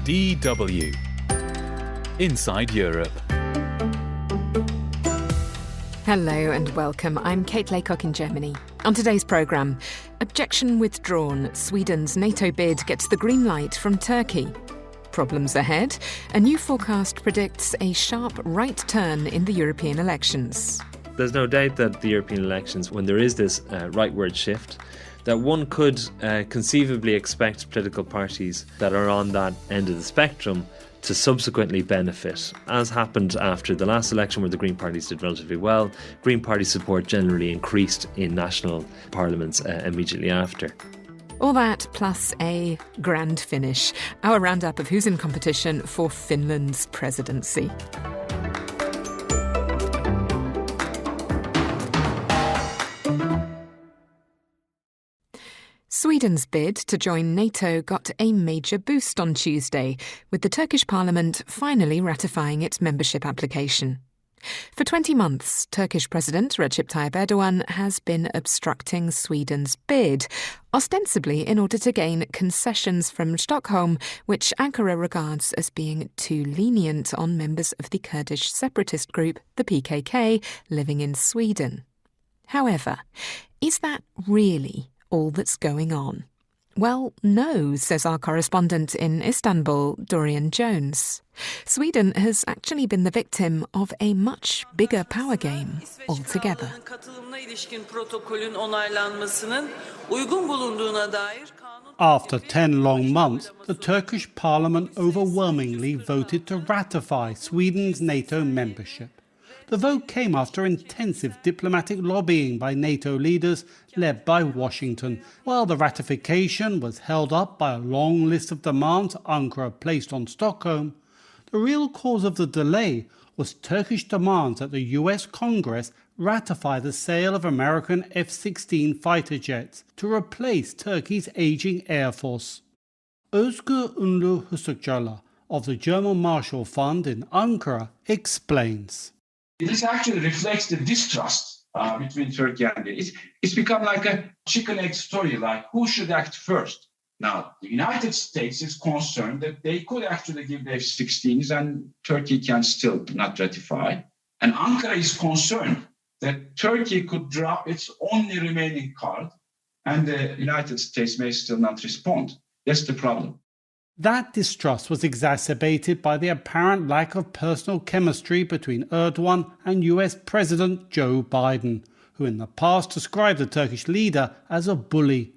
DW Inside Europe. Hello and welcome. I'm Kate Laycock in Germany. On today's programme, objection withdrawn. Sweden's NATO bid gets the green light from Turkey. Problems ahead. A new forecast predicts a sharp right turn in the European elections. There's no doubt that the European elections, when there is this rightward shift, that one could conceivably expect political parties that are on that end of the spectrum to subsequently benefit, as happened after the last election where the Green parties did relatively well. Green party support generally increased in national parliaments immediately after. All that plus a grand finish. Our roundup of who's in competition for Finland's presidency. Sweden's bid to join NATO got a major boost on Tuesday, with the Turkish parliament finally ratifying its membership application. For 20 months, Turkish President Recep Tayyip Erdogan has been obstructing Sweden's bid, ostensibly in order to gain concessions from Stockholm, which Ankara regards as being too lenient on members of the Kurdish separatist group, the PKK, living in Sweden. However, is that really all that's going on? Well, no, says our correspondent in Istanbul, Dorian Jones. Sweden has actually been the victim of a much bigger power game altogether. After 10 long months, the Turkish parliament overwhelmingly voted to ratify Sweden's NATO membership. The vote came after intensive diplomatic lobbying by NATO leaders led by Washington. While the ratification was held up by a long list of demands Ankara placed on Stockholm, the real cause of the delay was Turkish demands that the US Congress ratify the sale of American F-16 fighter jets to replace Turkey's aging air force. Özgür Ünlü Hısıkçılar of the German Marshall Fund in Ankara explains. This actually reflects the distrust between Turkey and it's become like a chicken-egg story, like who should act first? Now, the United States is concerned that they could actually give the F-16s and Turkey can still not ratify. And Ankara is concerned that Turkey could drop its only remaining card and the United States may still not respond. That's the problem. That distrust was exacerbated by the apparent lack of personal chemistry between Erdogan and US President Joe Biden, who in the past described the Turkish leader as a bully.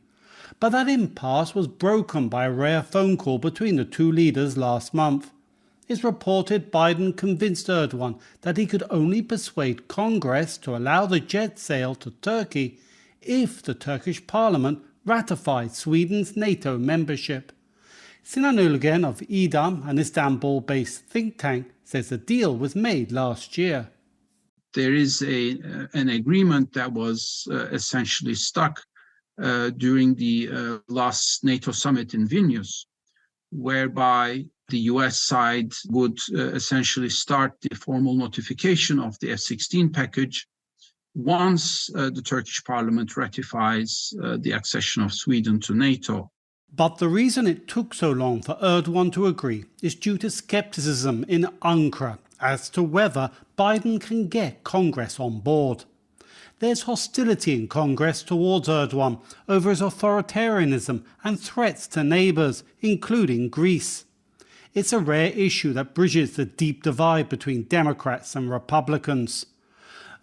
But that impasse was broken by a rare phone call between the two leaders last month. It's reported Biden convinced Erdogan that he could only persuade Congress to allow the jet sale to Turkey if the Turkish parliament ratified Sweden's NATO membership. Sinan Ulgen of İDAM, an Istanbul-based think tank, says the deal was made last year. There is an agreement that was essentially stuck during the last NATO summit in Vilnius, whereby the US side would essentially start the formal notification of the F-16 package once the Turkish parliament ratifies the accession of Sweden to NATO. But the reason it took so long for Erdogan to agree is due to skepticism in Ankara as to whether Biden can get Congress on board. There's hostility in Congress towards Erdogan over his authoritarianism and threats to neighbours, including Greece. It's a rare issue that bridges the deep divide between Democrats and Republicans.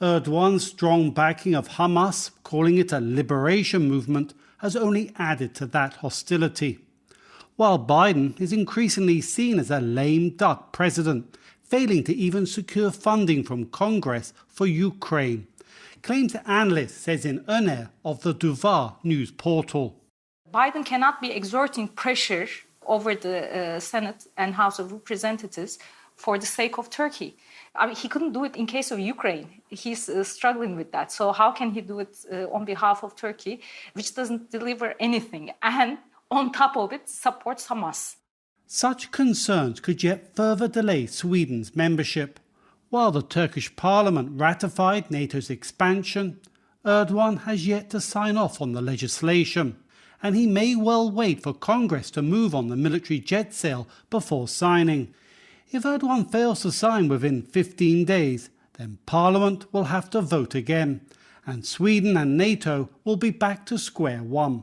Erdogan's strong backing of Hamas, calling it a liberation movement, has only added to that hostility. While Biden is increasingly seen as a lame duck president, failing to even secure funding from Congress for Ukraine, claims the analyst says in Öner of the Duvar news portal. Biden cannot be exerting pressure over the Senate and House of Representatives for the sake of Turkey. I mean, he couldn't do it in case of Ukraine. He's struggling with that. So how can he do it on behalf of Turkey, which doesn't deliver anything, and on top of it supports Hamas? Such concerns could yet further delay Sweden's membership. While the Turkish parliament ratified NATO's expansion, Erdogan has yet to sign off on the legislation. and he may well wait for Congress to move on the military jet sale before signing. If Erdogan fails to sign within 15 days, then Parliament will have to vote again, and Sweden and NATO will be back to square one.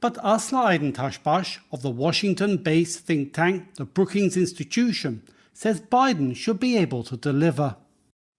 But Asla Aydın-Taşbaş of the Washington-based think tank, the Brookings Institution, says Biden should be able to deliver.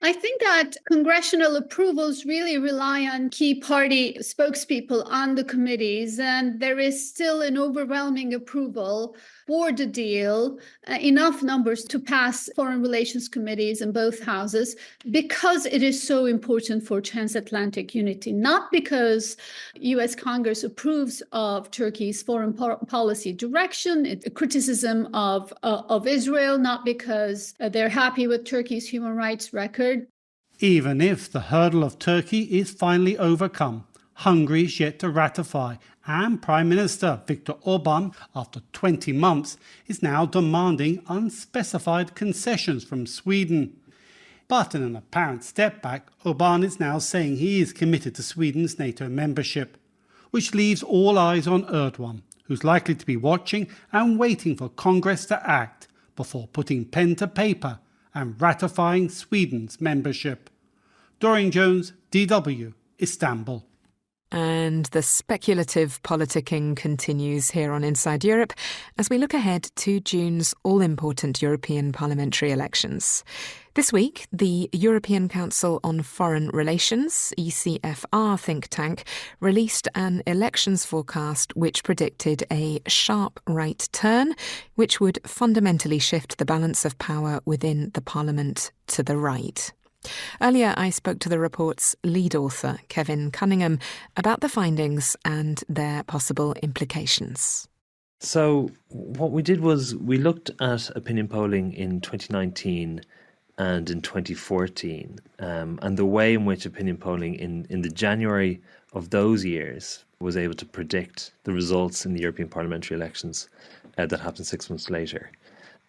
I think that congressional approvals really rely on key party spokespeople on the committees, and there is still an overwhelming approval for the deal, enough numbers to pass foreign relations committees in both houses, because it is so important for transatlantic unity, not because US Congress approves of Turkey's foreign policy direction, criticism of Israel, not because they're happy with Turkey's human rights record. Even if the hurdle of Turkey is finally overcome, Hungary is yet to ratify, and Prime Minister Viktor Orban, after 20 months, is now demanding unspecified concessions from Sweden. But in an apparent step back, Orban is now saying he is committed to Sweden's NATO membership, which leaves all eyes on Erdogan, who's likely to be watching and waiting for Congress to act before putting pen to paper and ratifying Sweden's membership. Doreen Jones, DW, Istanbul. And the speculative politicking continues here on Inside Europe as we look ahead to June's all-important European parliamentary elections. This week, the European Council on Foreign Relations, ECFR think tank, released an elections forecast which predicted a sharp right turn, which would fundamentally shift the balance of power within the parliament to the right. Earlier, I spoke to the report's lead author, Kevin Cunningham, about the findings and their possible implications. So what we did was we looked at opinion polling in 2019 and in 2014, and the way in which opinion polling in the January of those years was able to predict the results in the European parliamentary elections that happened 6 months later.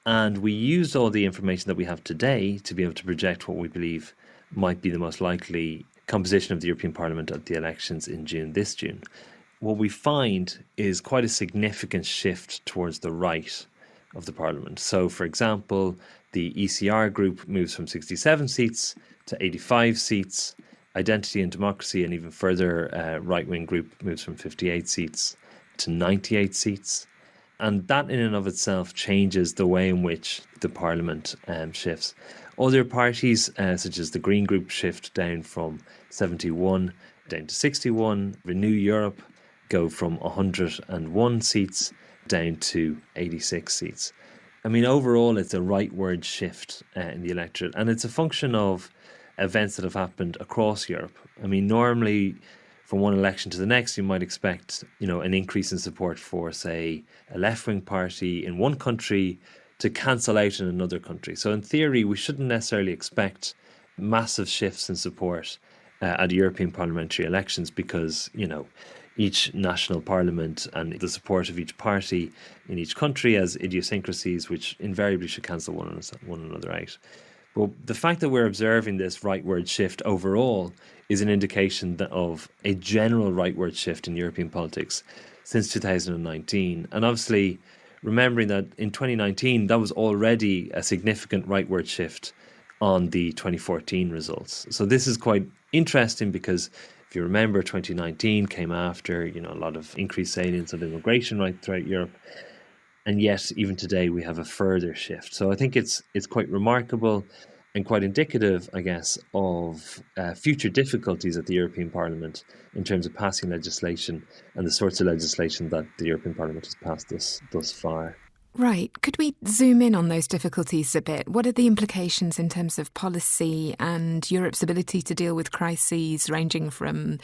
And we used all the information that we have today to be able to project what we believe might be the most likely composition of the European Parliament at the elections in this June. What we find is quite a significant shift towards the right of the Parliament. So, for example, the ECR group moves from 67 seats to 85 seats. Identity and Democracy, an even further right-wing group, moves from 58 seats to 98 seats. And that in and of itself changes the way in which the Parliament shifts. Other parties, such as the Green Group, shift down from 71 down to 61. Renew Europe go from 101 seats down to 86 seats. I mean, overall, it's a rightward shift in the electorate. And it's a function of events that have happened across Europe. I mean, normally, from one election to the next, you might expect, an increase in support for, say, a left-wing party in one country to cancel out in another country. So in theory, we shouldn't necessarily expect massive shifts in support at European parliamentary elections because, each national parliament and the support of each party in each country has idiosyncrasies which invariably should cancel one another out. But the fact that we're observing this rightward shift overall is an indication of a general rightward shift in European politics since 2019. And obviously, remembering that in 2019, that was already a significant rightward shift on the 2014 results. So this is quite interesting because if you remember, 2019 came after, a lot of increased salience of immigration right throughout Europe. And yet, even today, we have a further shift. So I think it's quite remarkable and quite indicative, I guess, of future difficulties at the European Parliament in terms of passing legislation and the sorts of legislation that the European Parliament has passed thus far. Right. Could we zoom in on those difficulties a bit? What are the implications in terms of policy and Europe's ability to deal with crises ranging from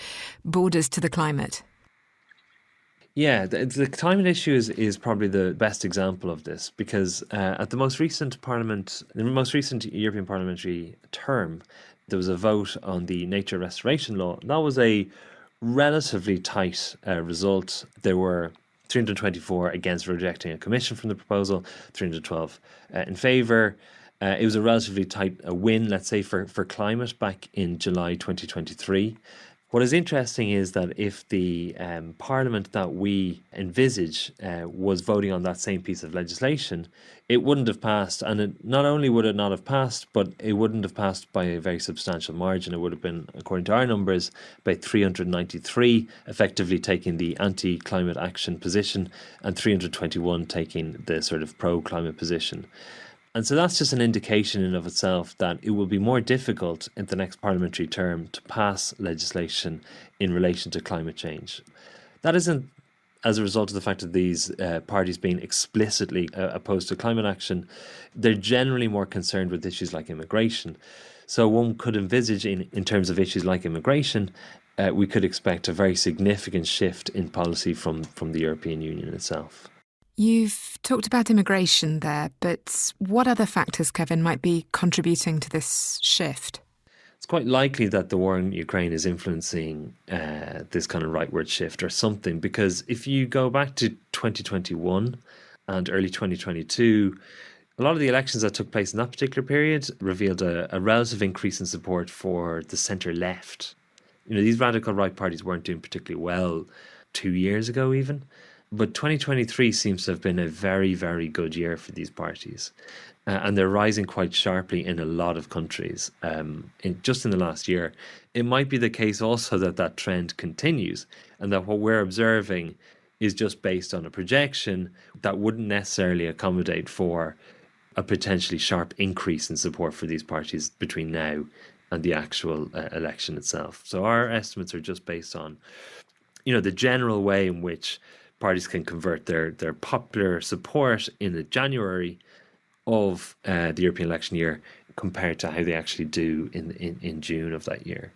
borders to the climate? Yeah, the climate issue is probably the best example of this because at the most recent European parliamentary term, there was a vote on the nature restoration law. That was a relatively tight result. There were 324 against rejecting a commission from the proposal, 312 in favour. It was a relatively tight win, let's say, for climate back in July 2023. What is interesting is that if the parliament that we envisage was voting on that same piece of legislation, it wouldn't have passed. And not only would it not have passed, but it wouldn't have passed by a very substantial margin. It would have been, according to our numbers, about 393, effectively taking the anti-climate action position, and 321 taking the sort of pro-climate position. And so that's just an indication in of itself that it will be more difficult in the next parliamentary term to pass legislation in relation to climate change. That isn't as a result of the fact of these parties being explicitly opposed to climate action. They're generally more concerned with issues like immigration. So one could envisage in terms of issues like immigration, we could expect a very significant shift in policy from the European Union itself. You've talked about immigration there, but what other factors, Kevin, might be contributing to this shift? It's quite likely that the war in Ukraine is influencing this kind of rightward shift or something, because if you go back to 2021 and early 2022, a lot of the elections that took place in that particular period revealed a relative increase in support for the centre-left. You know, these radical right parties weren't doing particularly well 2 years ago even. But 2023 seems to have been a very, very good year for these parties. And they're rising quite sharply in a lot of countries just in the last year. It might be the case also that trend continues, and that what we're observing is just based on a projection that wouldn't necessarily accommodate for a potentially sharp increase in support for these parties between now and the actual election itself. So our estimates are just based on, you know, the general way in which parties can convert their popular support in the January of the European election year compared to how they actually do in June of that year.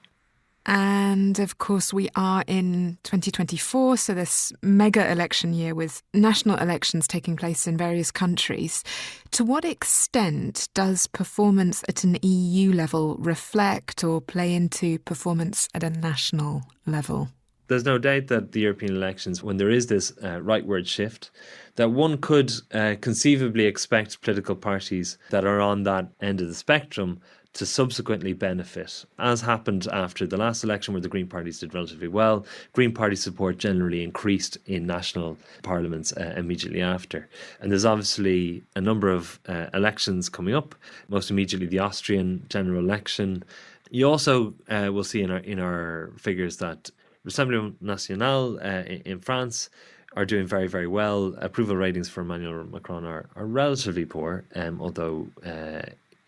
And of course, we are in 2024, so this mega election year with national elections taking place in various countries. To what extent does performance at an EU level reflect or play into performance at a national level? There's no doubt that the European elections, when there is this rightward shift, that one could conceivably expect political parties that are on that end of the spectrum to subsequently benefit, as happened after the last election where the Green parties did relatively well. Green party support generally increased in national parliaments immediately after. And there's obviously a number of elections coming up, most immediately the Austrian general election. You also will see in our figures that Rassemblement National in France are doing very, very well. Approval ratings for Emmanuel Macron are relatively poor, although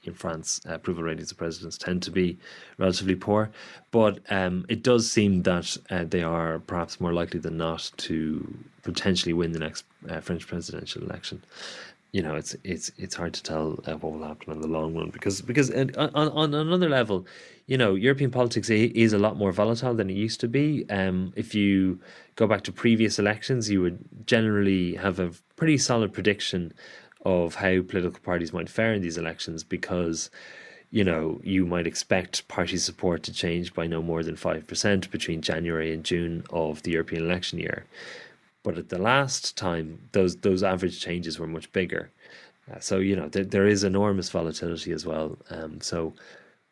in France, approval ratings of presidents tend to be relatively poor. But it does seem that they are perhaps more likely than not to potentially win the next French presidential election. You know, it's hard to tell what will happen in the long run because on another level, you know, European politics is a lot more volatile than it used to be. If you go back to previous elections, you would generally have a pretty solid prediction of how political parties might fare in these elections because, you know, you might expect party support to change by no more than 5% between January and June of the European election year. But at the last time, those average changes were much bigger. So, you know, there is enormous volatility as well. So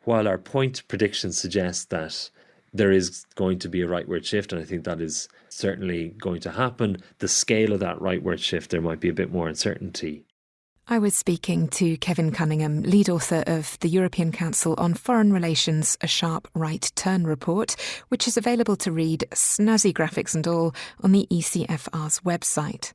while our point predictions suggest that there is going to be a rightward shift, and I think that is certainly going to happen, the scale of that rightward shift, there might be a bit more uncertainty. I was speaking to Kevin Cunningham, lead author of the European Council on Foreign Relations, A Sharp Right Turn report, which is available to read, snazzy graphics and all, on the ECFR's website.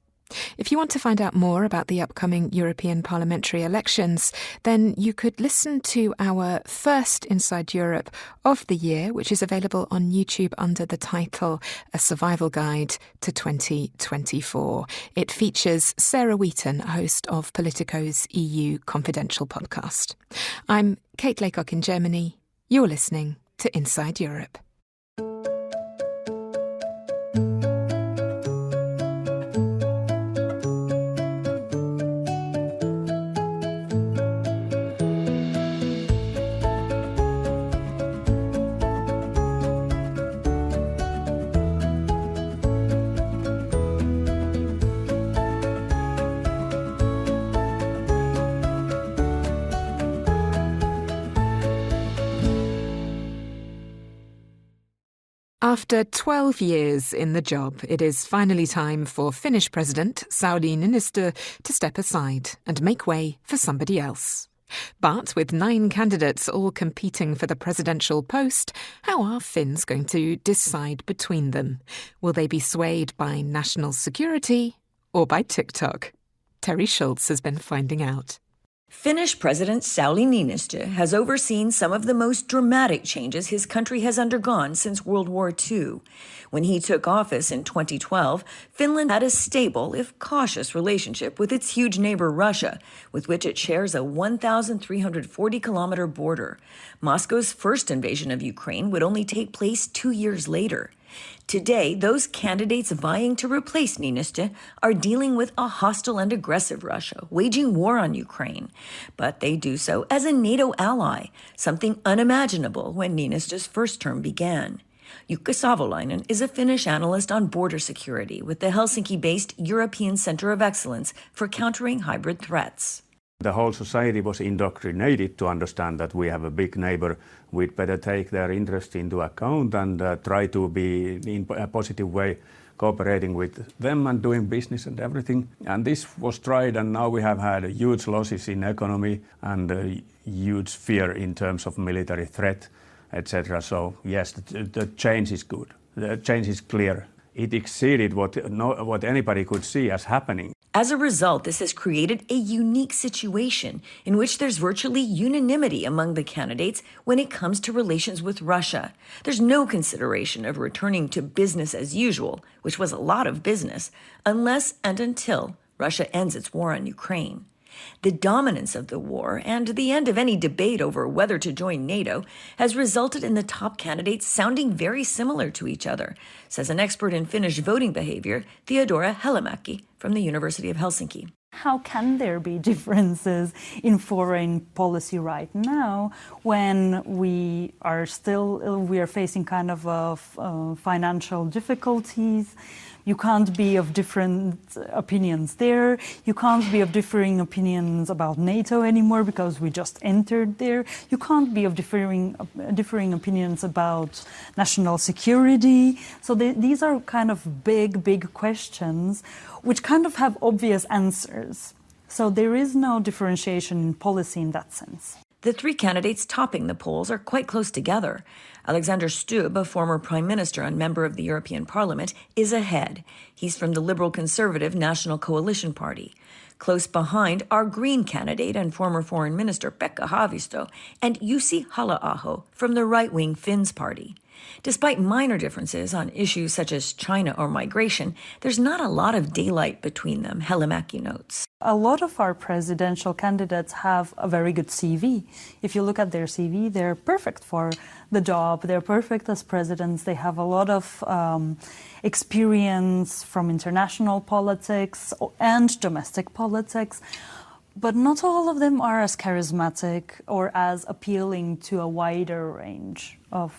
If you want to find out more about the upcoming European parliamentary elections, then you could listen to our first Inside Europe of the year, which is available on YouTube under the title A Survival Guide to 2024. It features Sarah Wheaton, host of Politico's EU Confidential podcast. I'm Kate Laycock in Germany. You're listening to Inside Europe. After 12 years in the job, it is finally time for Finnish President Sauli Niinistö to step aside and make way for somebody else. But with 9 candidates all competing for the presidential post, how are Finns going to decide between them? Will they be swayed by national security or by TikTok? Terry Schultz has been finding out. Finnish President Sauli Niinistö has overseen some of the most dramatic changes his country has undergone since World War II. When he took office in 2012, Finland had a stable, if cautious, relationship with its huge neighbor Russia, with which it shares a 1,340-kilometer border. Moscow's first invasion of Ukraine would only take place 2 years later. Today, those candidates vying to replace Niinistö are dealing with a hostile and aggressive Russia, waging war on Ukraine. But they do so as a NATO ally, something unimaginable when Niinistö's first term began. Jukka Savolainen is a Finnish analyst on border security with the Helsinki-based European Centre of Excellence for Countering Hybrid Threats. The whole society was indoctrinated to understand that we have a big neighbor. We'd better take their interest into account and try to be in a positive way cooperating with them and doing business and everything. And this was tried, and now we have had huge losses in economy and huge fear in terms of military threat, etc. So yes, the change is good. The change is clear. It exceeded what anybody could see as happening. As a result, this has created a unique situation in which there's virtually unanimity among the candidates when it comes to relations with Russia. There's no consideration of returning to business as usual, which was a lot of business, unless and until Russia ends its war on Ukraine. The dominance of the war and the end of any debate over whether to join NATO has resulted in the top candidates sounding very similar to each other, says an expert in Finnish voting behavior, Theodora Helemäki from the University of Helsinki. How can there be differences in foreign policy right now when we are facing kind of financial difficulties? You can't be of different opinions there. You can't be of differing opinions about NATO anymore because we just entered there. You can't be of differing opinions about national security. So these are kind of big questions which kind of have obvious answers. So there is no differentiation in policy in that sense. The 3 candidates topping the polls are quite close together. Alexander Stubb, a former prime minister and member of the European Parliament, is ahead. He's from the Liberal Conservative National Coalition Party. Close behind are Green candidate and former foreign minister Pekka Haavisto and Jussi Halla-aho from the right-wing Finns party. Despite minor differences on issues such as China or migration, there's not a lot of daylight between them, Helemäki notes. A lot of our presidential candidates have a very good CV. If you look at their CV, they're perfect for the job. They're perfect as presidents. They have a lot of experience from international politics and domestic politics. But not all of them are as charismatic or as appealing to a wider range of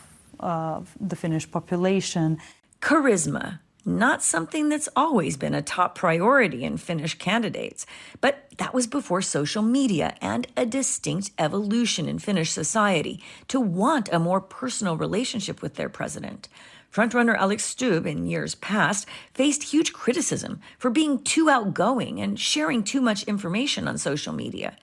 the Finnish population. Charisma, not something that's always been a top priority in Finnish candidates, but that was before social media and a distinct evolution in Finnish society to want a more personal relationship with their president. Frontrunner Alex Stubb in years past faced huge criticism for being too outgoing and sharing too much information on social media.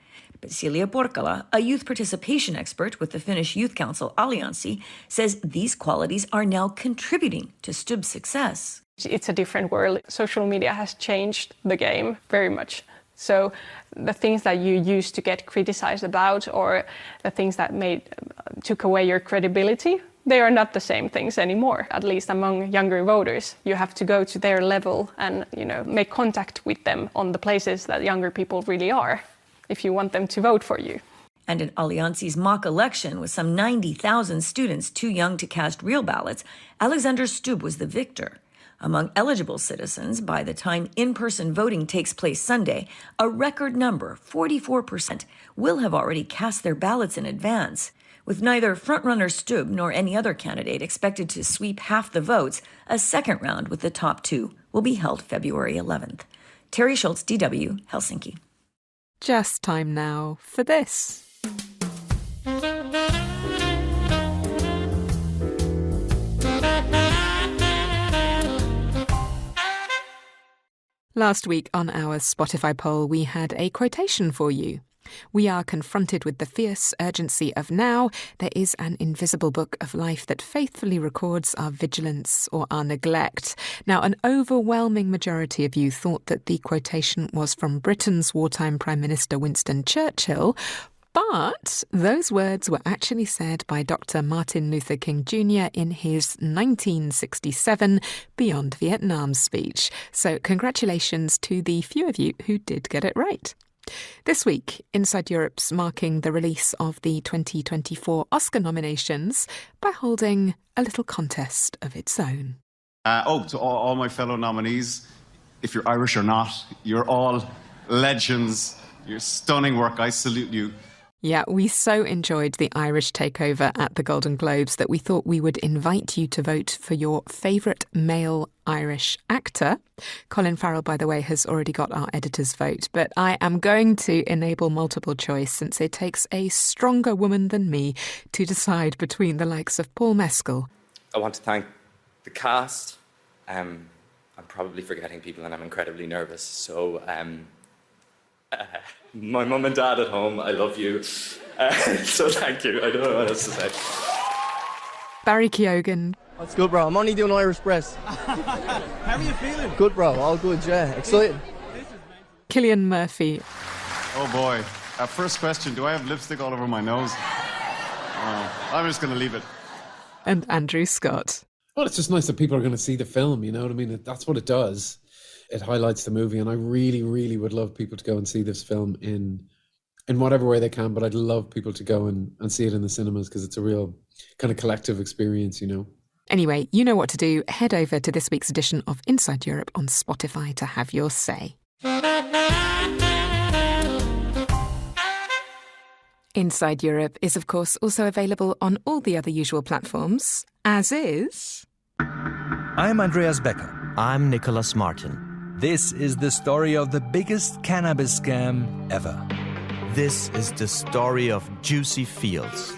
But Silja Porkala, a youth participation expert with the Finnish Youth Council Allianssi, says these qualities are now contributing to Stubb's success. It's a different world. Social media has changed the game very much. So the things that you used to get criticized about or the things that took away your credibility, they are not the same things anymore, at least among younger voters. You have to go to their level and, make contact with them on the places that younger people really are, if you want them to vote for you. And in Allianssi's mock election, with some 90,000 students too young to cast real ballots, Alexander Stubb was the victor. Among eligible citizens, by the time in-person voting takes place Sunday, a record number, 44%, will have already cast their ballots in advance. With neither frontrunner Stubb nor any other candidate expected to sweep half the votes, a second round with the top 2 will be held February 11th. Terry Schultz, DW, Helsinki. Just time now for this. Last week on our Spotify poll, we had a quotation for you. We are confronted with the fierce urgency of now. There is an invisible book of life that faithfully records our vigilance or our neglect. Now, an overwhelming majority of you thought that the quotation was from Britain's wartime Prime Minister Winston Churchill, but those words were actually said by Dr. Martin Luther King Jr. in his 1967 Beyond Vietnam speech. So congratulations to the few of you who did get it right. This week, Inside Europe's marking the release of the 2024 Oscar nominations by holding a little contest of its own. To all my fellow nominees, if you're Irish or not, you're all legends. You're stunning work. I salute you. Yeah, we so enjoyed the Irish takeover at the Golden Globes that we thought we would invite you to vote for your favourite male Irish actor. Colin Farrell, by the way, has already got our editor's vote, but I am going to enable multiple choice since it takes a stronger woman than me to decide between the likes of Paul Mescal. I want to thank the cast. I'm probably forgetting people and I'm incredibly nervous, so... my mum and dad at home, I love you. So thank you. I don't know what else to say. Barry Keoghan. That's good, bro. I'm only doing Irish press. How are you feeling? Good, bro. All good, yeah. Excited. Cillian Murphy. Oh boy. First question, do I have lipstick all over my nose? I'm just going to leave it. And Andrew Scott. Well, it's just nice that people are going to see the film, you know what I mean? That's what it does. It highlights the movie, and I really, really would love people to go and see this film in whatever way they can, but I'd love people to go and see it in the cinemas because it's a real kind of collective experience, you know. Anyway, you know what to do. Head over to this week's edition of Inside Europe on Spotify to have your say. Inside Europe is, of course, also available on all the other usual platforms, as is... I'm Andreas Becker. I'm Nicholas Martin. This is the story of the biggest cannabis scam ever. This is the story of Juicy Fields.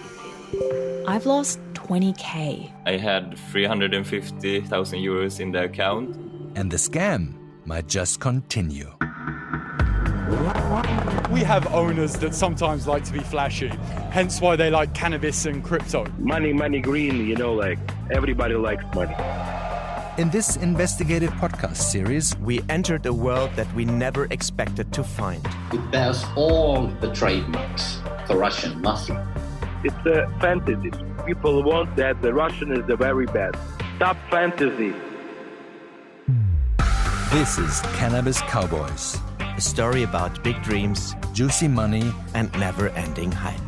I've lost 20k. I had 350,000 euros in the account. And the scam might just continue. We have owners that sometimes like to be flashy, hence why they like cannabis and crypto. Money, green, you know, like everybody likes money. In this investigative podcast series, we entered a world that we never expected to find. It bears all the trademarks for Russian mafia. It's a fantasy. People want that the Russian is the very best. Stop fantasy. This is Cannabis Cowboys. A story about big dreams, juicy money, and never-ending hype.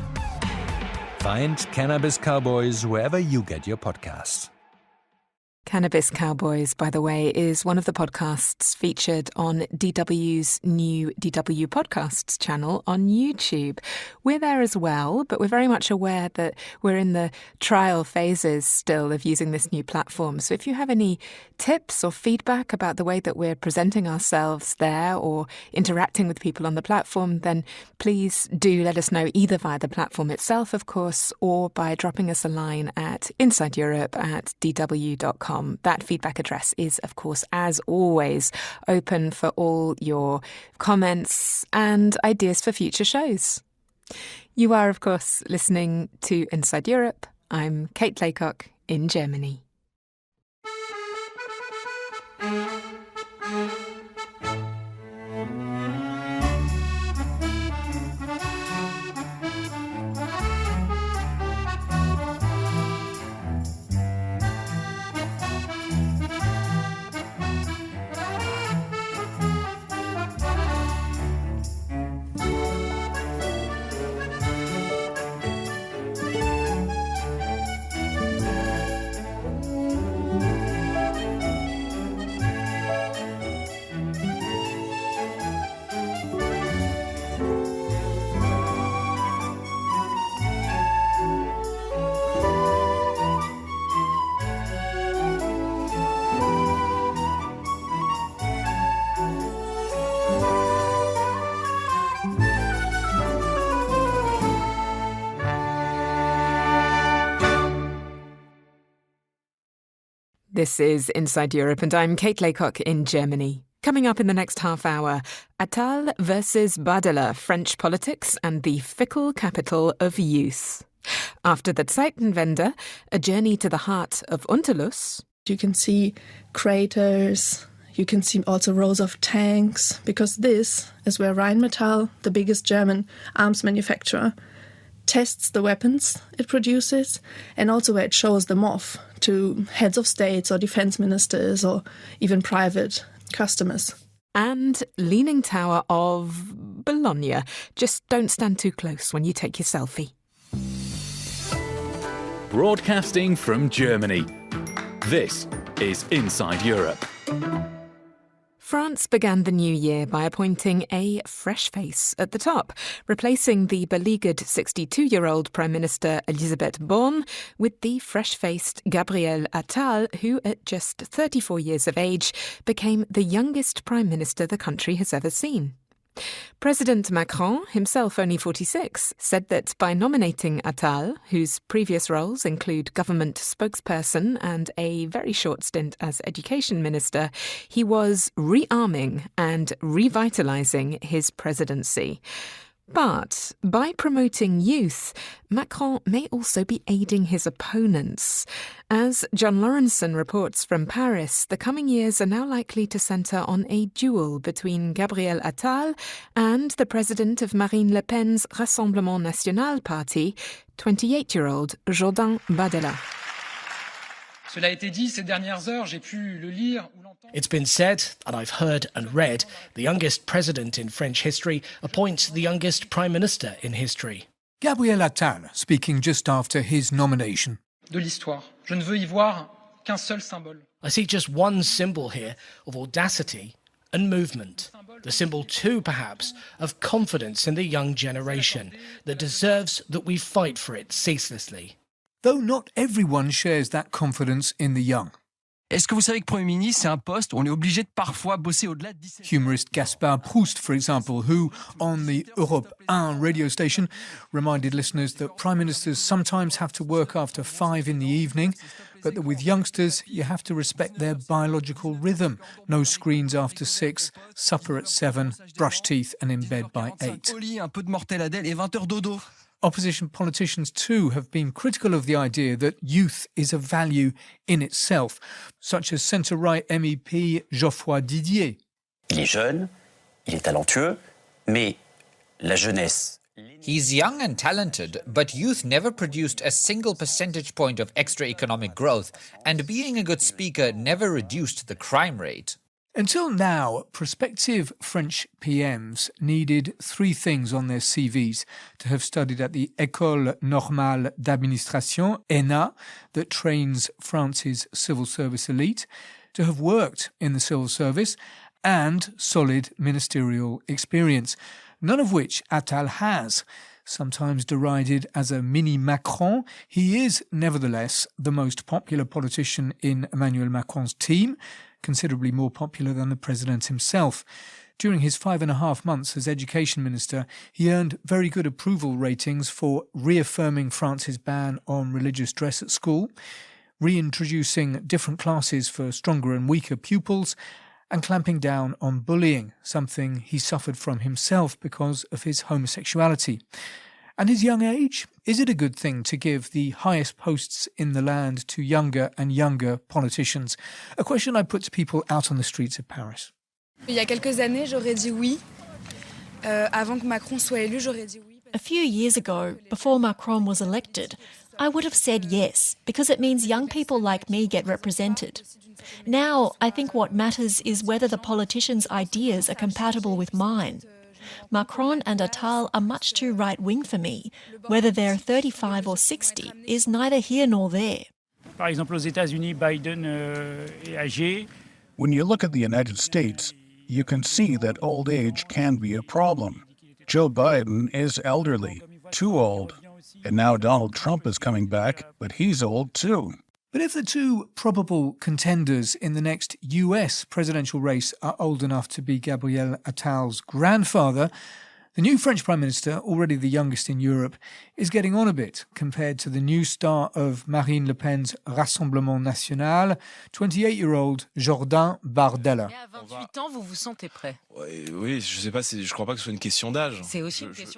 Find Cannabis Cowboys wherever you get your podcasts. Cannabis Cowboys, by the way, is one of the podcasts featured on DW's new DW Podcasts channel on YouTube. We're there as well, but we're very much aware that we're in the trial phases still of using this new platform. So if you have any tips or feedback about the way that we're presenting ourselves there or interacting with people on the platform, then please do let us know either via the platform itself, of course, or by dropping us a line at insideeurope@dw.com. That feedback address is, of course, as always, open for all your comments and ideas for future shows. You are, of course, listening to Inside Europe. I'm Kate Laycock in Germany. This is Inside Europe, and I'm Kate Laycock in Germany. Coming up in the next half hour, Attal versus Badela, French politics and the fickle capital of youth. After the Zeitenwende, a journey to the heart of Unterlüß. You can see craters, you can see also rows of tanks, because this is where Rheinmetall, the biggest German arms manufacturer, tests the weapons it produces, and also where it shows them off to heads of states or defense ministers or even private customers. And Leaning Tower of Bologna. Just don't stand too close when you take your selfie. Broadcasting from Germany. This is Inside Europe. France began the new year by appointing a fresh face at the top, replacing the beleaguered 62-year-old Prime Minister Elisabeth Borne with the fresh-faced Gabriel Attal, who at just 34 years of age became the youngest Prime Minister the country has ever seen. President Macron, himself only 46, said that by nominating Attal, whose previous roles include government spokesperson and a very short stint as education minister, he was rearming and revitalising his presidency. But by promoting youth, Macron may also be aiding his opponents. As John Lawrenson reports from Paris, the coming years are now likely to centre on a duel between Gabriel Attal and the president of Marine Le Pen's Rassemblement National party, 28-year-old Jordan Bardella. Cela a été dit ces dernières heures, j'ai pu le lire ou l'entendre. It's been said, and I've heard and read, the youngest president in French history appoints the youngest prime minister in history. Gabriel Attal speaking just after his nomination. De l'histoire. Je ne veux y voir qu'un seul symbole. I see just one symbol here of audacity and movement. The symbol too, perhaps, of confidence in the young generation that deserves that we fight for it ceaselessly. Though not everyone shares that confidence in the young. Est-ce que vous savez que Premier ministre, c'est un poste où on est obligé de parfois bosser au-delà de 17 ans? Humorist Gaspard Proust, for example, who, on the Europe 1 radio station, reminded listeners that prime ministers sometimes have to work after 5 in the evening, but that with youngsters, you have to respect their biological rhythm. No screens after 6, supper at 7, brush teeth and in bed by 8. Un peu de mortadelle et 20 heures dodo. Opposition politicians too have been critical of the idea that youth is a value in itself, such as centre-right MEP Geoffroy Didier. Il est jeune, il est talentueux, mais la jeunesse... He's young and talented, but youth never produced a single percentage point of extra economic growth, and being a good speaker never reduced the crime rate. Until now, prospective French PMs needed 3 things on their CVs: to have studied at the École Normale d'Administration, ENA, that trains France's civil service elite, to have worked in the civil service, and solid ministerial experience, none of which Attal has. Sometimes derided as a mini Macron, he is nevertheless the most popular politician in Emmanuel Macron's team, considerably more popular than the president himself. During his 5.5 months as education minister, he earned very good approval ratings for reaffirming France's ban on religious dress at school, reintroducing different classes for stronger and weaker pupils, and clamping down on bullying, something he suffered from himself because of his homosexuality. And his young age? Is it a good thing to give the highest posts in the land to younger and younger politicians? A question I put to people out on the streets of Paris. Il y a quelques années, j'aurais dit oui. Avant que Macron soit élu, j'aurais dit oui. A few years ago, before Macron was elected, I would have said yes, because it means young people like me get represented. Now, I think what matters is whether the politicians' ideas are compatible with mine. Macron and Attal are much too right-wing for me. Whether they're 35 or 60 is neither here nor there. Par exemple, aux États-Unis, Biden est âgé. When you look at the United States, you can see that old age can be a problem. Joe Biden is elderly, too old. And now Donald Trump is coming back, but he's old too. But if the 2 probable contenders in the next US presidential race are old enough to be Gabriel Attal's grandfather, The new French Prime Minister, already the youngest in Europe, is getting on a bit compared to the new star of Marine Le Pen's Rassemblement National, 28-year-old Jordan Bardella.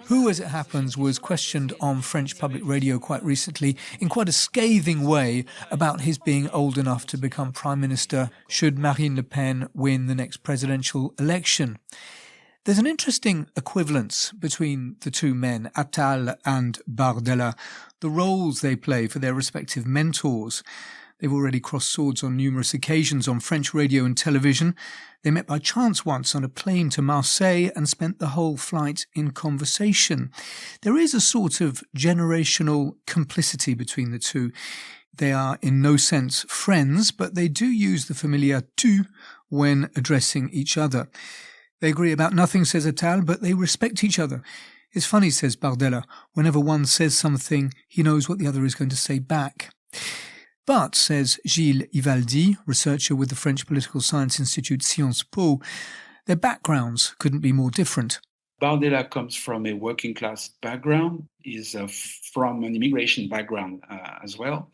Who, as it happens, was questioned on French public radio quite recently in quite a scathing way about his being old enough to become Prime Minister should Marine Le Pen win the next presidential election. There's an interesting equivalence between the two men, Attal and Bardella, the roles they play for their respective mentors. They've already crossed swords on numerous occasions on French radio and television. They met by chance once on a plane to Marseille and spent the whole flight in conversation. There is a sort of generational complicity between the two. They are in no sense friends, but they do use the familiar tu when addressing each other. They agree about nothing, says Attal, but they respect each other. It's funny, says Bardella. Whenever one says something, he knows what the other is going to say back. But, says Gilles Ivaldi, researcher with the French political science institute Sciences Po, their backgrounds couldn't be more different. Bardella comes from a working class background. He's from an immigration background as well.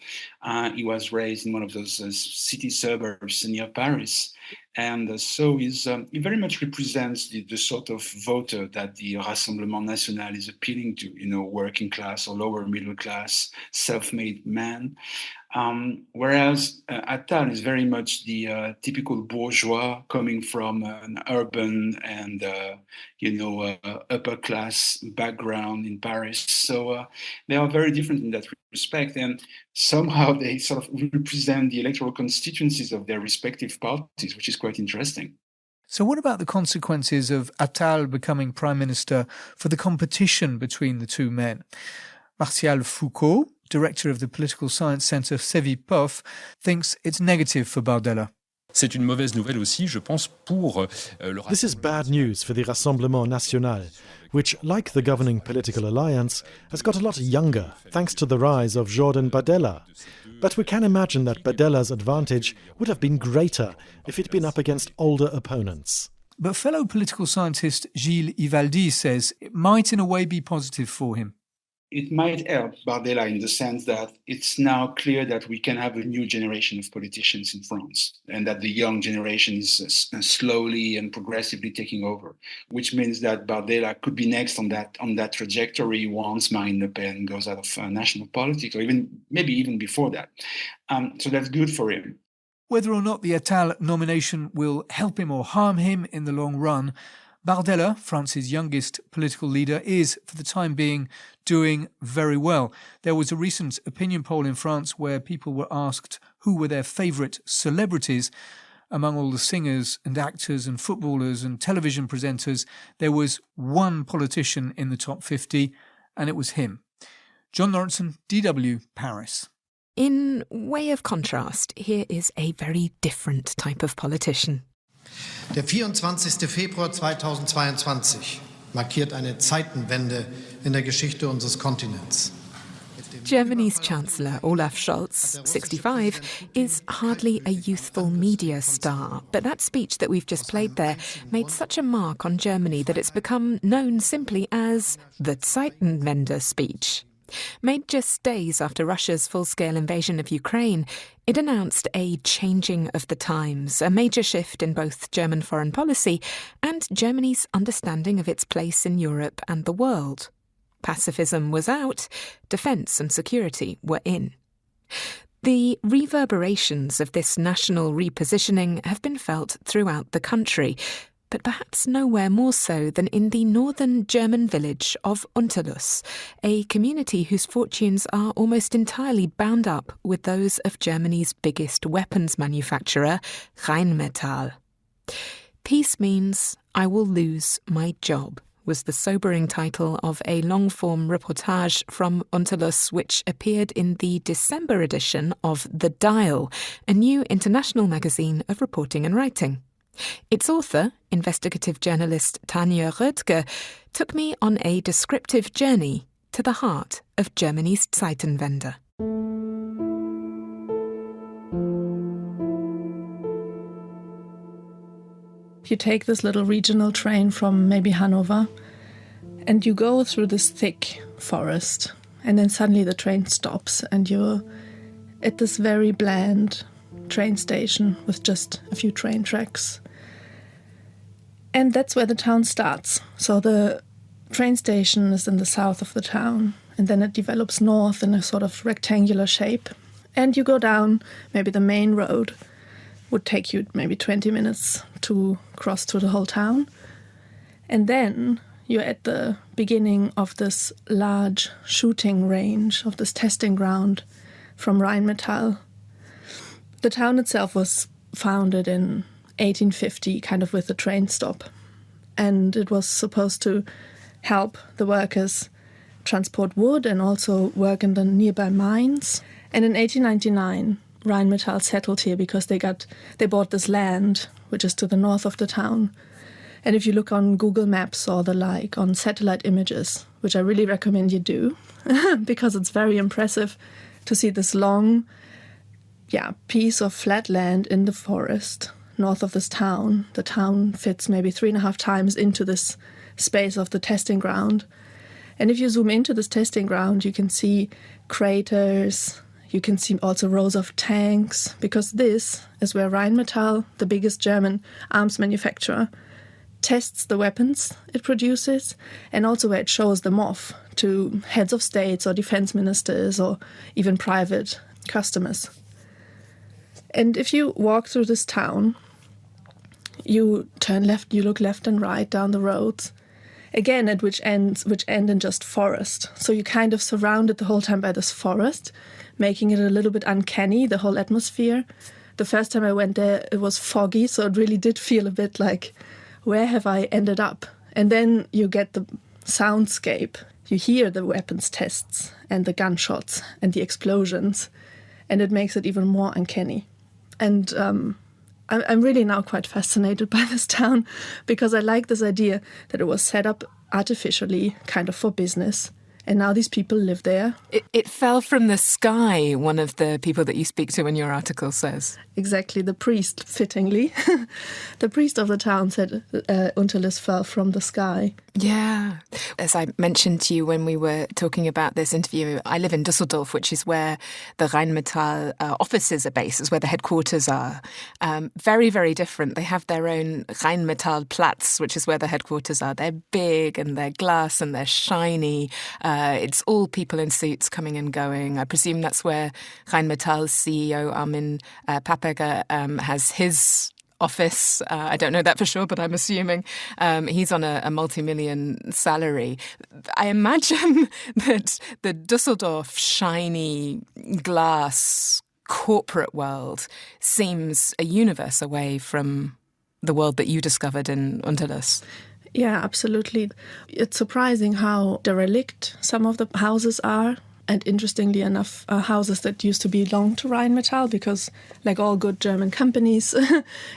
He was raised in one of those city suburbs near Paris. And so he very much represents the sort of voter that the Rassemblement National is appealing to, working class or lower middle class, self-made man. Whereas Attal is very much the typical bourgeois coming from an urban and, upper class background in Paris. So they are very different in that respect. And somehow they sort of represent the electoral constituencies of their respective parties, which is quite interesting. So what about the consequences of Attal becoming Prime Minister for the competition between the two men? Martial Foucault, director of the Political Science Centre Cevipof, thinks it's negative for Bardella. C'est une mauvaise nouvelle aussi, je pense, pour le... This is bad news for the Rassemblement National, which, like the governing political alliance, has got a lot younger thanks to the rise of Jordan Bardella. But we can imagine that Bardella's advantage would have been greater if he'd been up against older opponents. But fellow political scientist Gilles Ivaldi says it might in a way be positive for him. It might help Bardella in the sense that it's now clear that we can have a new generation of politicians in France and that the young generation is slowly and progressively taking over, which means that Bardella could be next on that trajectory once Marine Le Pen goes out of national politics, or maybe even before that. So that's good for him. Whether or not the Attal nomination will help him or harm him in the long run, Bardella, France's youngest political leader, is, for the time being, doing very well. There was a recent opinion poll in France where people were asked who were their favourite celebrities. Among all the singers and actors and footballers and television presenters, there was one politician in the top 50, and it was him. John Lawrenson, DW, Paris. In way of contrast, here is a very different type of politician. Der 24. Februar 2022 markiert eine Zeitenwende in der Geschichte unseres Kontinents. Germany's Chancellor Olaf Scholz, 65, is hardly a youthful media star, but that speech that we've just played there made such a mark on Germany that it's become known simply as the Zeitenwende speech. Made just days after Russia's full-scale invasion of Ukraine, it announced a changing of the times, a major shift in both German foreign policy and Germany's understanding of its place in Europe and the world. Pacifism was out, defence and security were in. The reverberations of this national repositioning have been felt throughout the country, but perhaps nowhere more so than in the northern German village of Unterlüß, a community whose fortunes are almost entirely bound up with those of Germany's biggest weapons manufacturer, Rheinmetall. Peace means I will lose my job, was the sobering title of a long-form reportage from Unterlüß, which appeared in the December edition of The Dial, a new international magazine of reporting and writing. Its author, investigative journalist Tanja Rödtger, took me on a descriptive journey to the heart of Germany's Zeitenwende. You take this little regional train from maybe Hanover, And you go through this thick forest, and then suddenly the train stops, and you're at this very bland train station with just a few train tracks. And that's where the town starts. So the train station is in the south of the town, and then it develops north in a sort of rectangular shape. And you go down, maybe the main road would take you maybe 20 minutes to cross through the whole town. And then you're at the beginning of this large shooting range, of this testing ground from Rheinmetall. The town itself was founded in 1850, kind of with a train stop. And it was supposed to help the workers transport wood and also work in the nearby mines. And in 1899, Rheinmetall settled here because they bought this land, which is to the north of the town. And if you look on Google Maps or the like, on satellite images, which I really recommend you do, because it's very impressive to see this long, piece of flat land in the forest north of this town. The town fits maybe 3.5 times into this space of the testing ground. And if you zoom into this testing ground, you can see craters, you can see also rows of tanks, because this is where Rheinmetall, the biggest German arms manufacturer, tests the weapons it produces, and also where it shows them off to heads of states or defense ministers or even private customers. And if you walk through this town, you turn left, you look left and right down the roads, again which end in just forest. So you're kind of surrounded the whole time by this forest, making it a little bit uncanny, the whole atmosphere. The first time I went there, it was foggy, so it really did feel a bit like, where have I ended up? And then you get the soundscape. You hear the weapons tests and the gunshots and the explosions, and it makes it even more uncanny. And I'm really now quite fascinated by this town, because I like this idea that it was set up artificially, kind of for business. And now these people live there. It fell from the sky, one of the people that you speak to in your article says. Exactly, the priest, fittingly. The priest of the town said Unterlüß fell from the sky. Yeah. As I mentioned to you when we were talking about this interview, I live in Düsseldorf, which is where the Rheinmetall offices are based, is where the headquarters are. Very, very different. They have their own Rheinmetallplatz, which is where the headquarters are. They're big and they're glass and they're shiny. It's all people in suits coming and going. I presume that's where Rheinmetall's CEO Armin Papperger has his office. I don't know that for sure, but I'm assuming he's on a multi-million salary. I imagine that the Düsseldorf shiny glass corporate world seems a universe away from the world that you discovered in Unterlüß. Yeah, absolutely. It's surprising how derelict some of the houses are. And interestingly enough, houses that used to belong to Rheinmetall, because like all good German companies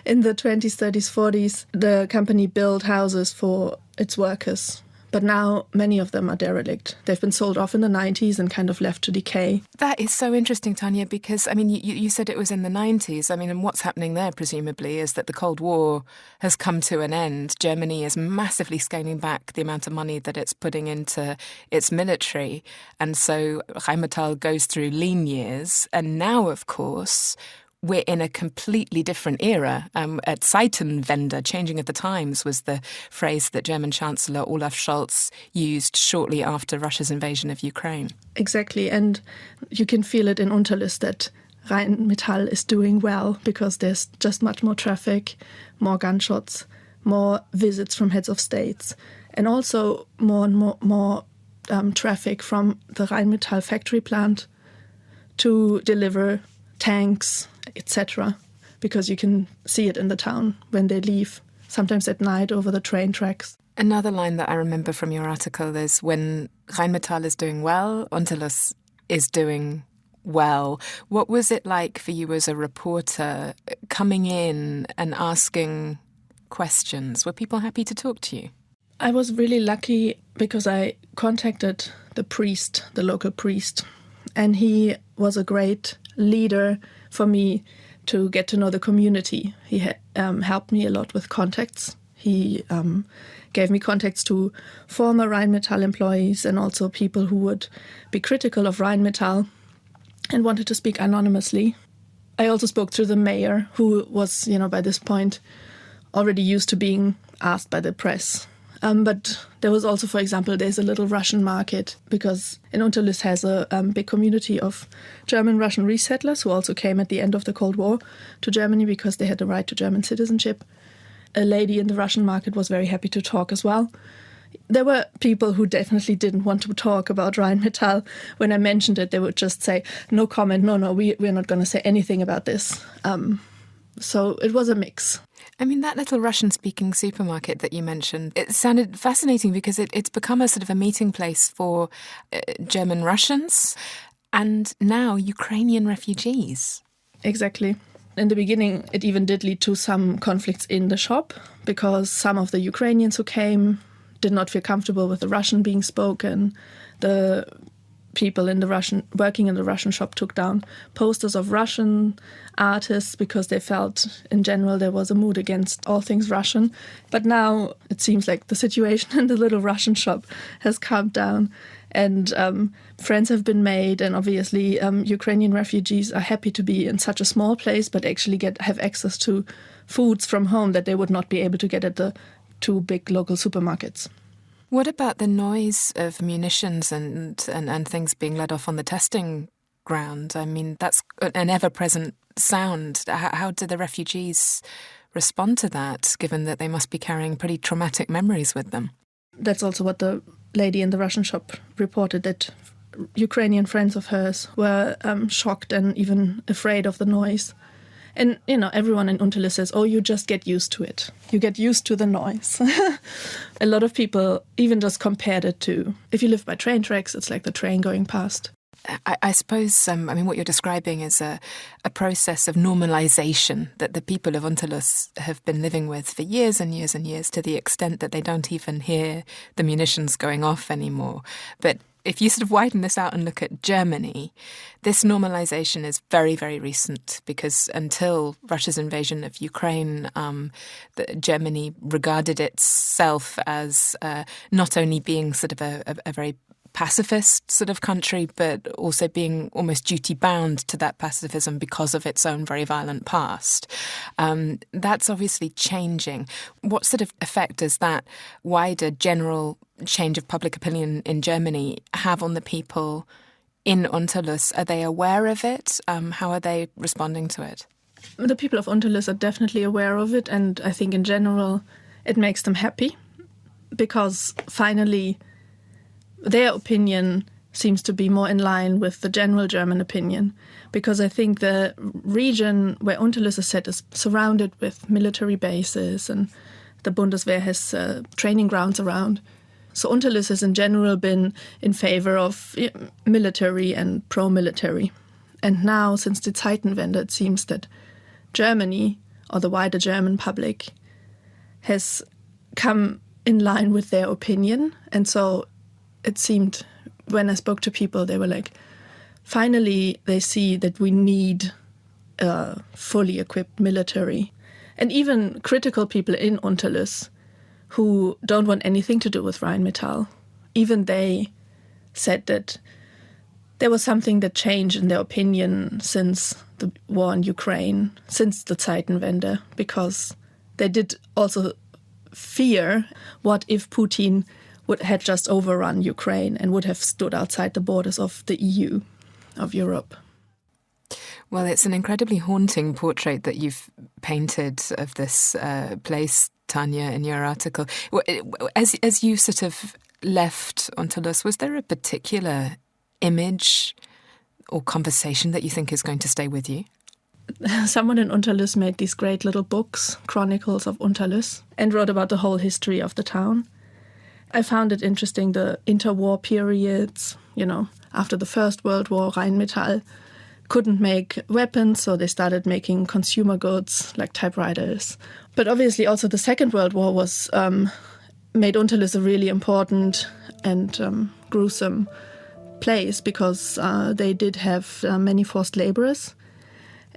in the 20s, 30s, 40s, the company built houses for its workers. But now many of them are derelict. They've been sold off in the 90s and kind of left to decay. That is so interesting, Tanya, because, I mean, you said it was in the 90s. I mean, and what's happening there, presumably, is that the Cold War has come to an end. Germany is massively scaling back the amount of money that it's putting into its military. And so Rheinmetall goes through lean years. And now, of course, we're in a completely different era. At Zeitenwende, changing of the times, was the phrase that German Chancellor Olaf Scholz used shortly after Russia's invasion of Ukraine. Exactly, and you can feel it in Unterlüß that Rheinmetall is doing well, because there's just much more traffic, more gunshots, more visits from heads of states, and also more traffic from the Rheinmetall factory plant to deliver tanks, etc., because you can see it in the town when they leave, sometimes at night over the train tracks. Another line that I remember from your article is, when Rheinmetall is doing well, Unterlüß is doing well. What was it like for you as a reporter coming in and asking questions? Were people happy to talk to you? I was really lucky because I contacted the priest, the local priest, and he was a great leader for me to get to know the community. He helped me a lot with contacts, He gave me contacts to former Rheinmetall employees and also people who would be critical of Rheinmetall and wanted to speak anonymously. I also spoke to the mayor, who was, by this point, already used to being asked by the press. But there was also, for example, there's a little Russian market, because in Unterlüß has a big community of German-Russian resettlers who also came at the end of the Cold War to Germany because they had the right to German citizenship. A lady in the Russian market was very happy to talk as well. There were people who definitely didn't want to talk about Rheinmetall. When I mentioned it, they would just say, no comment, no, we're not going to say anything about this. So it was a mix. I mean, that little Russian-speaking supermarket that you mentioned, it sounded fascinating because it's become a sort of a meeting place for German Russians and now Ukrainian refugees. Exactly. In the beginning, it even did lead to some conflicts in the shop because some of the Ukrainians who came did not feel comfortable with the Russian being spoken. The people working in the Russian shop took down posters of Russian artists because they felt in general there was a mood against all things Russian. But now it seems like the situation in the little Russian shop has calmed down and friends have been made, and obviously Ukrainian refugees are happy to be in such a small place but actually have access to foods from home that they would not be able to get at the two big local supermarkets. What about the noise of munitions and things being let off on the testing ground? I mean, that's an ever-present sound. How do the refugees respond to that, given that they must be carrying pretty traumatic memories with them? That's also what the lady in the Russian shop reported, that Ukrainian friends of hers were shocked and even afraid of the noise. And, everyone in Unterlüß says, you just get used to it. You get used to the noise. A lot of people even just compared it to, if you live by train tracks, it's like the train going past. I suppose, what you're describing is a process of normalization that the people of Unterlüß have been living with for years and years and years, to the extent that they don't even hear the munitions going off anymore. But if you sort of widen this out and look at Germany, this normalization is very, very recent, because until Russia's invasion of Ukraine, Germany regarded itself as not only being sort of a very pacifist sort of country, but also being almost duty-bound to that pacifism because of its own very violent past. That's obviously changing. What sort of effect does that wider general change of public opinion in Germany have on the people in Unterlüß? Are they aware of it? How are they responding to it? The people of Unterlüß are definitely aware of it, and I think in general it makes them happy, because finally their opinion seems to be more in line with the general German opinion, because I think the region where Unterlüß is set is surrounded with military bases and the Bundeswehr has training grounds around. So Unterlüß has in general been in favor of military and pro-military. And now, since the Zeitenwende, it seems that Germany, or the wider German public, has come in line with their opinion. And so it seemed, when I spoke to people, they were like, finally they see that we need a fully equipped military. And even critical people in Unterlüß who don't want anything to do with Rheinmetall, even they said that there was something that changed in their opinion since the war in Ukraine, since the Zeitenwende, because they did also fear, what if Putin had just overrun Ukraine and would have stood outside the borders of the EU, of Europe. Well, it's an incredibly haunting portrait that you've painted of this place, Tanya, in your article. As you sort of left Unterlüß, was there a particular image or conversation that you think is going to stay with you? Someone in Unterlüß made these great little books, Chronicles of Unterlüß, and wrote about the whole history of the town. I found it interesting, the interwar periods, after the First World War, Rheinmetall couldn't make weapons, so they started making consumer goods like typewriters. But obviously also the Second World War was made Unterlüß a really important and gruesome place, because they did have many forced laborers.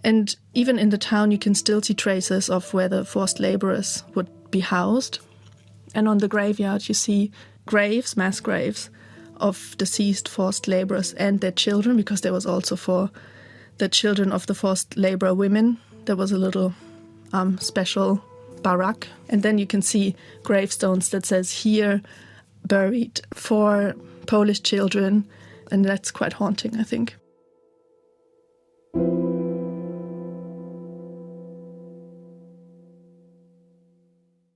And even in the town you can still see traces of where the forced laborers would be housed. And on the graveyard you see graves, mass graves, of deceased forced labourers and their children, because there was also for the children of the forced labourer women, there was a little special barrack. And then you can see gravestones that says here buried 4 Polish children, and that's quite haunting, I think.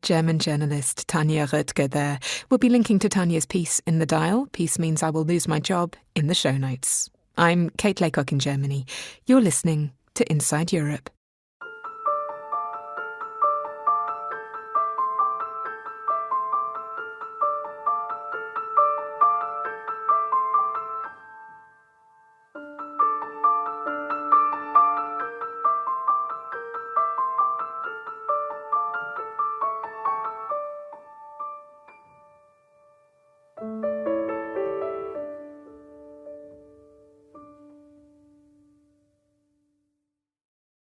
German journalist Tanja Röttger there. We'll be linking to Tanja's piece in The Dial. Peace Means I Will Lose My Job in the show notes. I'm Kate Laycock in Germany. You're listening to Inside Europe.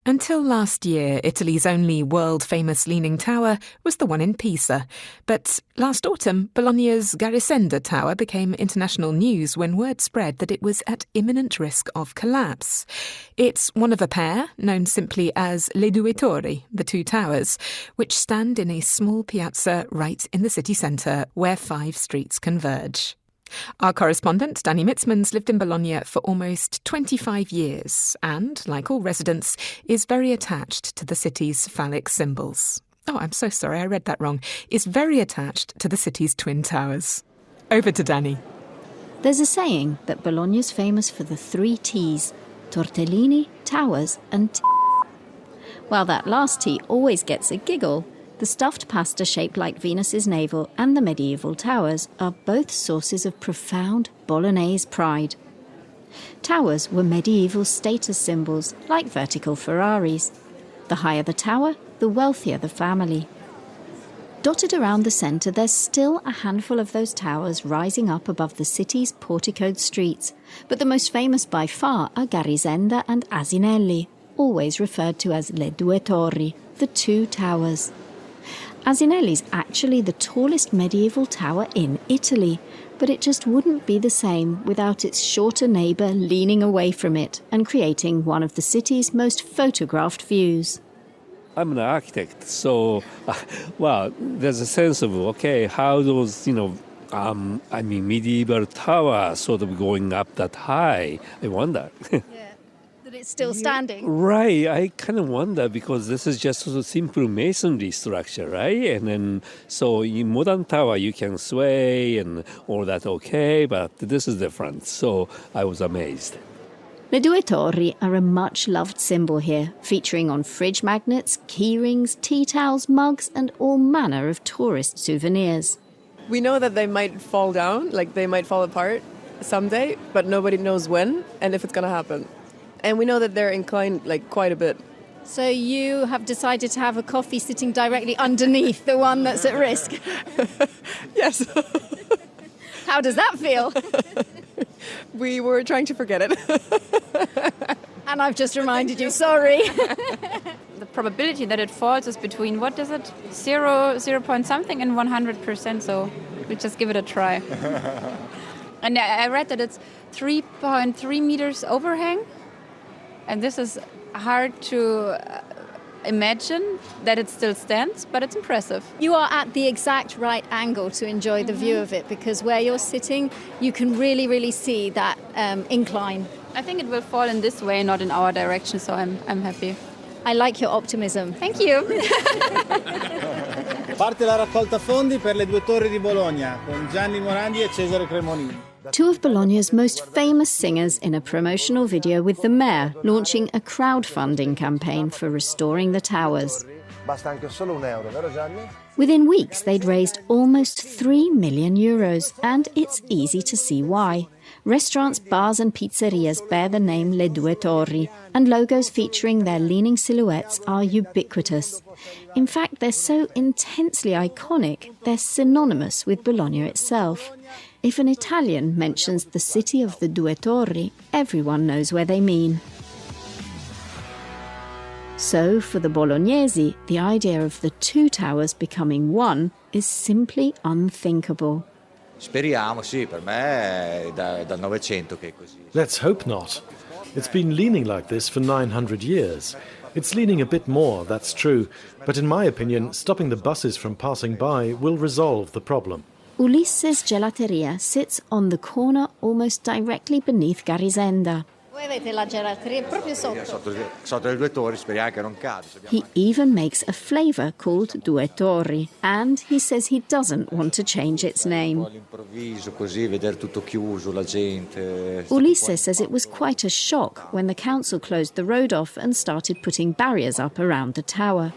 Until last year, Italy's only world-famous leaning tower was the one in Pisa. But last autumn, Bologna's Zeitenwende tower became international news when word spread that it was at imminent risk of collapse. It's one of a pair, known simply as Le Due Torri, the two towers, which stand in a small piazza right in the city centre where 5 streets converge. Our correspondent, Danny Mitzmans, lived in Bologna for almost 25 years and, like all residents, is very attached to the city's phallic symbols. Oh, I'm so sorry, I read that wrong. Is very attached to the city's twin towers. Over to Danny. There's a saying that Bologna's famous for the 3 T's, tortellini, towers and While that last T always gets a giggle, the stuffed pasta shaped like Venus's navel and the medieval towers are both sources of profound Bolognese pride. Towers were medieval status symbols, like vertical Ferraris. The higher the tower, the wealthier the family. Dotted around the centre, there's still a handful of those towers rising up above the city's porticoed streets, but the most famous by far are Garisenda and Asinelli, always referred to as Le Due Torri, the 2 towers. Asinelli's actually the tallest medieval tower in Italy, but it just wouldn't be the same without its shorter neighbour leaning away from it and creating one of the city's most photographed views. I'm an architect, so, there's a sense of, how those, medieval towers sort of going up that high, I wonder. That it's still standing. Right, I kind of wonder because this is just a simple masonry structure, right? And then, so in modern tower you can sway and all that, but this is different, so I was amazed. Le Due Torri are a much-loved symbol here, featuring on fridge magnets, key rings, tea towels, mugs, and all manner of tourist souvenirs. We know that they might fall down, like they might fall apart someday, but nobody knows when and if it's going to happen. And we know that they're inclined quite a bit. So you have decided to have a coffee sitting directly underneath the one that's at risk? Yes. How does that feel? We were trying to forget it. And I've just reminded you, sorry. The probability that it falls is between, 0 point something and 100%, so we just give it a try. And I read that it's 3.3 meters overhang, and this is hard to imagine that it still stands, but it's impressive. You are at the exact right angle to enjoy the view of it, because where you're sitting, you can really, really see that incline. I think it will fall in this way, not in our direction, so I'm happy. I like your optimism. Thank you. Parte la raccolta fondi per le 2 torri di Bologna con Gianni Morandi e Cesare Cremonini. 2 of Bologna's most famous singers in a promotional video with the mayor launching a crowdfunding campaign for restoring the towers. Basta anche solo €1, vero Gianni? Within weeks, they'd raised almost €3 million, and it's easy to see why. Restaurants, bars and pizzerias bear the name Le Due Torri, and logos featuring their leaning silhouettes are ubiquitous. In fact, they're so intensely iconic, they're synonymous with Bologna itself. If an Italian mentions the city of the Due Torri, everyone knows where they mean. So for the Bolognesi, the idea of the two towers becoming one is simply unthinkable. Speriamo, sì, per me è dal Novecento che è così. Let's hope not. It's been leaning like this for 900 years. It's leaning a bit more, that's true, but in my opinion, stopping the buses from passing by will resolve the problem. Ulisse's gelateria sits on the corner almost directly beneath Garisenda. Voi avete la gelateria proprio sotto le due torri, speriamo che non cade. He even makes a flavour called Due Torri, and he says he doesn't want to change its name. All'improvviso, così, vedere tutto chiuso, la gente. Ulisse says it was quite a shock when the council closed the road off and started putting barriers up around the tower.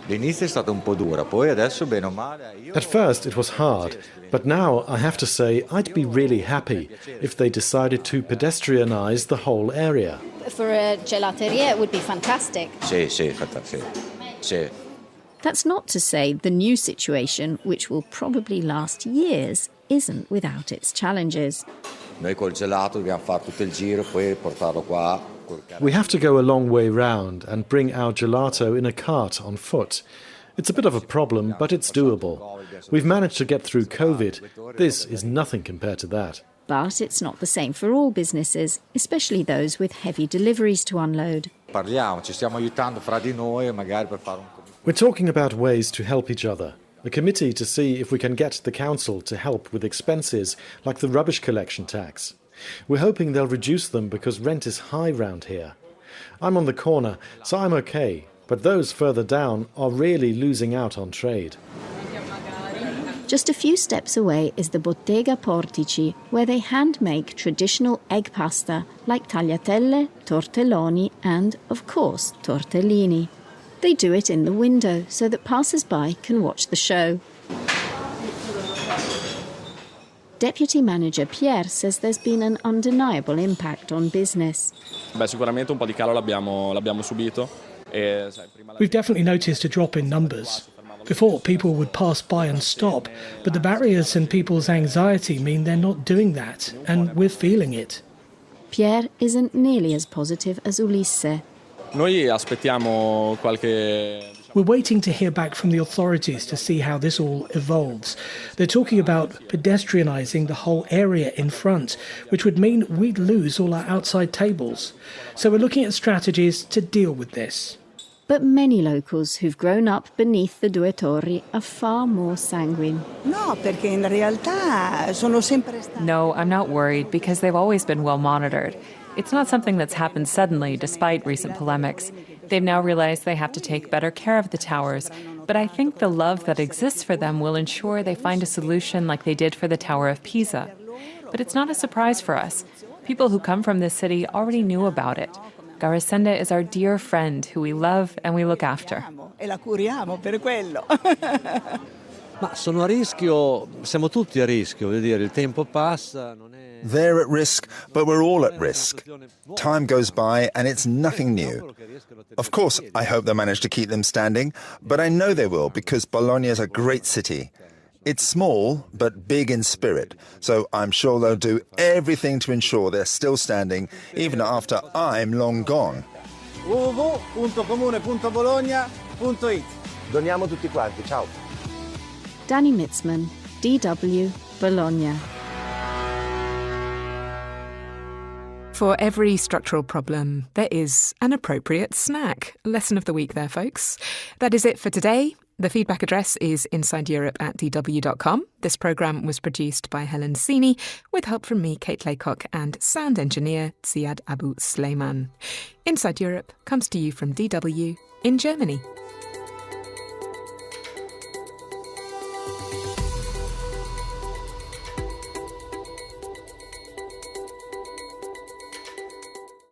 L'inizio è stata un po' dura, poi adesso bene o male. At first it was hard, but now I have to say I'd be really happy if they decided to pedestrianise the whole area. For a gelateria it would be fantastic. Sì, fantastico. Sì. That's not to say the new situation, which will probably last years, isn't without its challenges. Noi col gelato dobbiamo fare tutto il giro, poi portarlo qua. We have to go a long way round and bring our gelato in a cart on foot. It's a bit of a problem, but it's doable. We've managed to get through COVID. This is nothing compared to that. But it's not the same for all businesses, especially those with heavy deliveries to unload. Parliamo, ci stiamo aiutando fra di noi, magari per fare un. We're talking about ways to help each other. A committee to see if we can get the council to help with expenses like the rubbish collection tax. We're hoping they'll reduce them because rent is high round here. I'm on the corner, so I'm okay, but those further down are really losing out on trade. Just a few steps away is the Bottega Portici, where they hand-make traditional egg pasta like tagliatelle, tortelloni and, of course, tortellini. They do it in the window so that passers-by can watch the show. Deputy Manager Pierre says there's been an undeniable impact on business. Sicuramente un po' di calo l'abbiamo subito. We've definitely noticed a drop in numbers. Before, people would pass by and stop, but the barriers and people's anxiety mean they're not doing that, and we're feeling it. Pierre isn't nearly as positive as Ulisse. Noi aspettiamo qualche. We're waiting to hear back from the authorities to see how this all evolves. They're talking about pedestrianising the whole area in front, which would mean we'd lose all our outside tables. So we're looking at strategies to deal with this. But many locals who've grown up beneath the Due Torri are far more sanguine. No, perché in realtà sono sempre stati. No, I'm not worried because they've always been well monitored. It's not something that's happened suddenly despite recent polemics. They've now realized they have to take better care of the towers, but I think the love that exists for them will ensure they find a solution like they did for the Tower of Pisa. But it's not a surprise for us. People who come from this city already knew about it. Garisenda is our dear friend who we love and we look after. E la curiamo per quello. Ma sono a rischio, siamo tutti a rischio, voglio dire, il tempo passa, non è. They're at risk, but we're all at risk. Time goes by and it's nothing new. Of course, I hope they manage to keep them standing, but I know they will because Bologna is a great city. It's small, but big in spirit, so I'm sure they'll do everything to ensure they're still standing, even after I'm long gone. www.comune.bologna.it. Doniamo tutti quanti, ciao. Danny Mitzman, DW, Bologna. For every structural problem, there is an appropriate snack. Lesson of the week there, folks. That is it for today. The feedback address is insideeurope@dw.com. This programme was produced by Helen Seeney with help from me, Kate Laycock, and sound engineer Ziad Abu Sleiman. Inside Europe comes to you from DW in Germany.